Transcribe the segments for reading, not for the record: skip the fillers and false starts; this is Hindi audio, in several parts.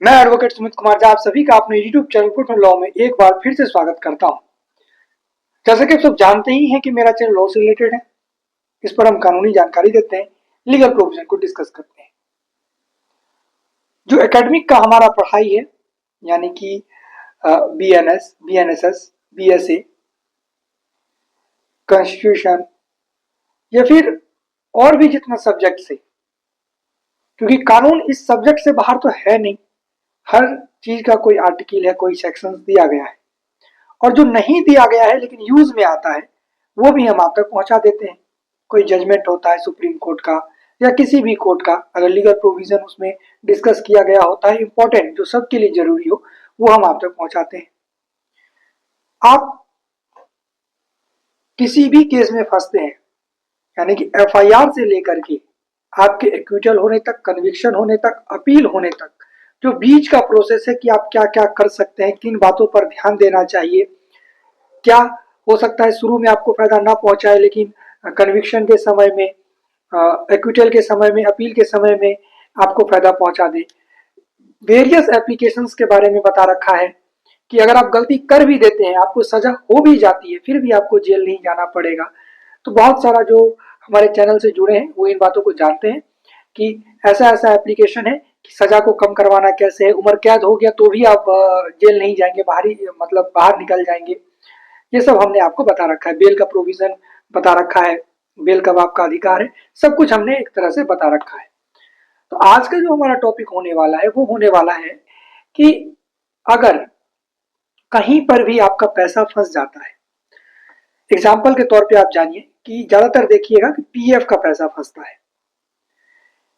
मैं एडवोकेट सुमित कुमार झा आप सभी का अपने यूट्यूब चैनल पुट लॉ में एक बार फिर से स्वागत करता हूं। जैसा कि आप सब जानते ही हैं कि मेरा चैनल लॉ से रिलेटेड है। इस पर हम कानूनी जानकारी देते हैं, लीगल प्रोविजन को डिस्कस करते हैं। जो एकेडमिक का हमारा पढ़ाई है यानी कि BNS, BNSS, BSA, कॉन्स्टिट्यूशन या फिर और भी जितना सब्जेक्ट है, क्योंकि कानून इस सब्जेक्ट से बाहर तो है नहीं। हर चीज का कोई आर्टिकल है, कोई सेक्शन दिया गया है, और जो नहीं दिया गया है लेकिन यूज में आता है वो भी हम आप तक पहुंचा देते हैं। कोई जजमेंट होता है सुप्रीम कोर्ट का या किसी भी कोर्ट का, अगर लीगल प्रोविजन उसमें डिस्कस किया गया होता है इंपॉर्टेंट, जो सबके लिए जरूरी हो, वो हम आप तक पहुंचाते हैं। आप किसी भी केस में फंसते हैं, यानी कि FIR से लेकर के आपके एक्विटल होने तक, कन्विक्शन होने तक, अपील होने तक, जो बीच का प्रोसेस है कि आप क्या क्या कर सकते हैं, किन बातों पर ध्यान देना चाहिए। क्या हो सकता है शुरू में आपको फायदा ना पहुंचाए लेकिन कन्विक्शन के समय में, एक्विटल के समय में, अपील के समय में आपको फायदा पहुंचा दे। वेरियस एप्लीकेशंस के बारे में बता रखा है कि अगर आप गलती कर भी देते हैं, आपको सजा हो भी जाती है, फिर भी आपको जेल नहीं जाना पड़ेगा। तो बहुत सारा जो हमारे चैनल से जुड़े हैं वो इन बातों को जानते हैं कि ऐसा ऐसा एप्लीकेशन है कि सजा को कम करवाना कैसे है। उम्र कैद हो गया तो भी आप जेल नहीं जाएंगे, मतलब बाहर निकल जाएंगे। ये सब हमने आपको बता रखा है। बेल का प्रोविजन बता रखा है, बेल कब आपका अधिकार है, सब कुछ हमने एक तरह से बता रखा है। तो आज का जो हमारा टॉपिक होने वाला है वो होने वाला है कि अगर कहीं पर भी आपका पैसा फंस जाता है, एग्जाम्पल के तौर पे आप जानिए कि ज्यादातर देखिएगा कि PF का पैसा फंसता है।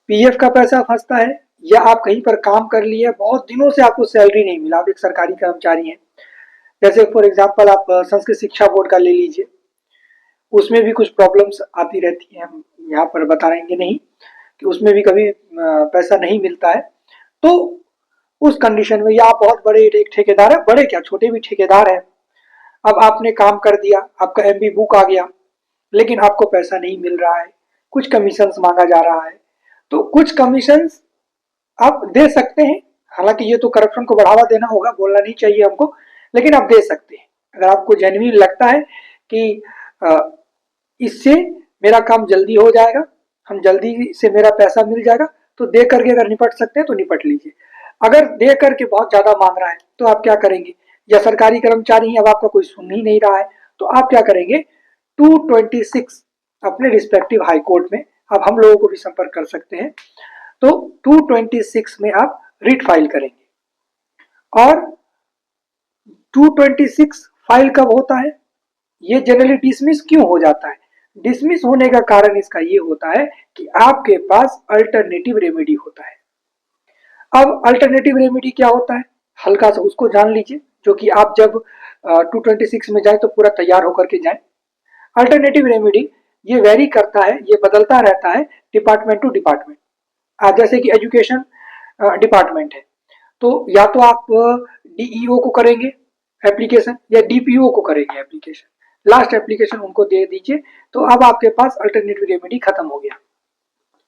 PF का पैसा फंसता है, या आप कहीं पर काम कर लिए, बहुत दिनों से आपको सैलरी नहीं मिला, आप एक सरकारी कर्मचारी हैं। जैसे फॉर एग्जाम्पल आप संस्कृत शिक्षा बोर्ड का ले लीजिए, उसमें भी कुछ प्रॉब्लम्स आती रहती हैं, हम यहाँ पर बता रहेंगे नहीं कि उसमें भी कभी पैसा नहीं मिलता है। तो उस कंडीशन में, या आप बहुत बड़े एक ठेकेदार है, बड़े क्या छोटे भी ठेकेदार हैं, अब आपने काम कर दिया, आपका MB बुक आ गया, लेकिन आपको पैसा नहीं मिल रहा है, कुछ कमीशंस मांगा जा रहा है। तो कुछ कमीशंस आप दे सकते हैं, हालांकि ये तो करप्शन को बढ़ावा देना होगा, बोलना नहीं चाहिए हमको, लेकिन आप दे सकते हैं। अगर आपको जेन्युइन लगता है कि इससे मेरा काम जल्दी हो जाएगा, हम जल्दी से मेरा पैसा मिल जाएगा, तो दे करके अगर निपट सकते हैं तो निपट लीजिए। अगर दे करके बहुत ज्यादा मांग रहा है तो आप क्या करेंगे, या सरकारी कर्मचारी हैं, अब आपका कोई सुन ही नहीं रहा है, तो आप क्या करेंगे, 226 अपने रिस्पेक्टिव हाई कोर्ट में, अब हम लोगों को भी संपर्क कर सकते हैं, तो 226 में आप रिट फाइल करेंगे। और 226 फाइल कब होता है, ये जनरली डिसमिस क्यों हो जाता है? डिसमिस होने का कारण इसका ये होता है कि आपके पास अल्टरनेटिव रेमेडी होता है। अब अल्टरनेटिव रेमेडी क्या होता है, हल्का सा उसको जान लीजिए, जो कि आप जब 226 में जाए तो पूरा तैयार होकर के जाए। अल्टरनेटिव रेमेडी ये वेरी करता है, ये बदलता रहता है डिपार्टमेंट टू डिपार्टमेंट। जैसे कि एजुकेशन डिपार्टमेंट है, तो या तो आप DEO को करेंगे एप्लीकेशन, या DPO को करेंगे एप्लीकेशन, लास्ट एप्लीकेशन उनको दे दीजिए, तो अब आपके पास अल्टरनेटिव रेमेडी खत्म हो गया।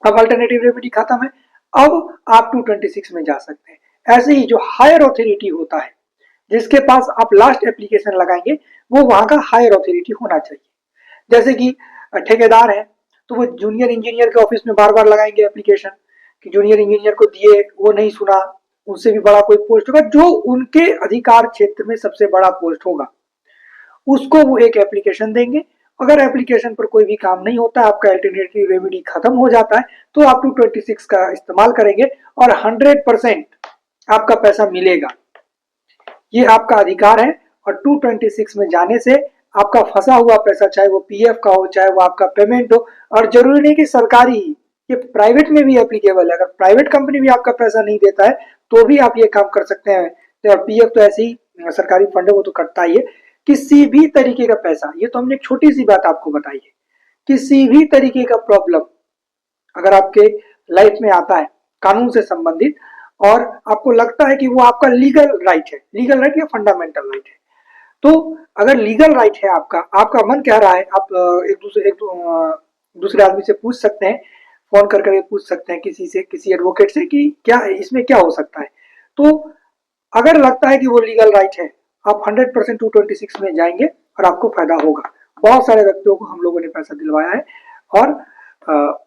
अब अल्टरनेटिव रेमेडी खत्म है, अब आप 226 में जा सकते हैं। ऐसे ही जो हायर ऑथोरिटी होता है, जिसके पास आप लास्ट एप्लीकेशन लगाएंगे, वो वहां का हायर ऑथोरिटी होना चाहिए। जैसे कि ठेकेदार है, तो वो जूनियर इंजीनियर के ऑफिस में बार बार लगाएंगे एप्लीकेशन कि जूनियर इंजीनियर को दिए, वो नहीं सुना, उनसे भी बड़ा कोई पोस्ट होगा जो उनके अधिकार क्षेत्र में सबसे बड़ा पोस्ट होगा, उसको वो एक एप्लीकेशन देंगे। अगर एप्लीकेशन पर कोई भी काम नहीं होता, आपका अल्टरनेटिव रेमेडी खत्म हो जाता है, तो आप 226 का इस्तेमाल करेंगे और 100% आपका पैसा मिलेगा। ये आपका अधिकार है। और 226 में जाने से आपका फंसा हुआ पैसा, चाहे वो PF का हो, चाहे वो आपका पेमेंट हो, और जरूरी नहीं कि सरकारी, ये प्राइवेट में भी एप्लीकेबल है। अगर प्राइवेट कंपनी भी आपका पैसा नहीं देता है तो भी आप ये काम कर सकते हैं। तो PF तो ऐसे ही सरकारी फंड है, वो तो कटता ही है। किसी भी तरीके का पैसा, ये तो हमने एक छोटी सी बात आपको बताई है, किसी भी तरीके का प्रॉब्लम अगर आपके लाइफ में आता है कानून से संबंधित, और आपको लगता है कि वो आपका लीगल राइट है, लीगल राइट या फंडामेंटल राइट है, तो अगर लीगल राइट है आपका, आपका मन कह रहा है, आप दूसरे आदमी से पूछ सकते हैं, फोन कर करके पूछ सकते हैं किसी से, किसी एडवोकेट से कि क्या इसमें क्या हो सकता है। तो अगर लगता है कि वो लीगल राइट है, आप 100% 226 में जाएंगे और आपको फायदा होगा। बहुत सारे व्यक्तियों को हम लोगों ने पैसा दिलवाया है और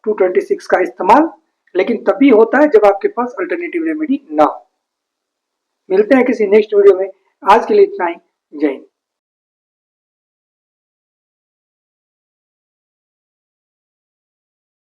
226 का इस्तेमाल लेकिन तभी होता है जब आपके पास अल्टरनेटिव रेमेडी ना हो। मिलते हैं किसी नेक्स्ट वीडियो में, आज के लिए इतना ही। जय हिंद।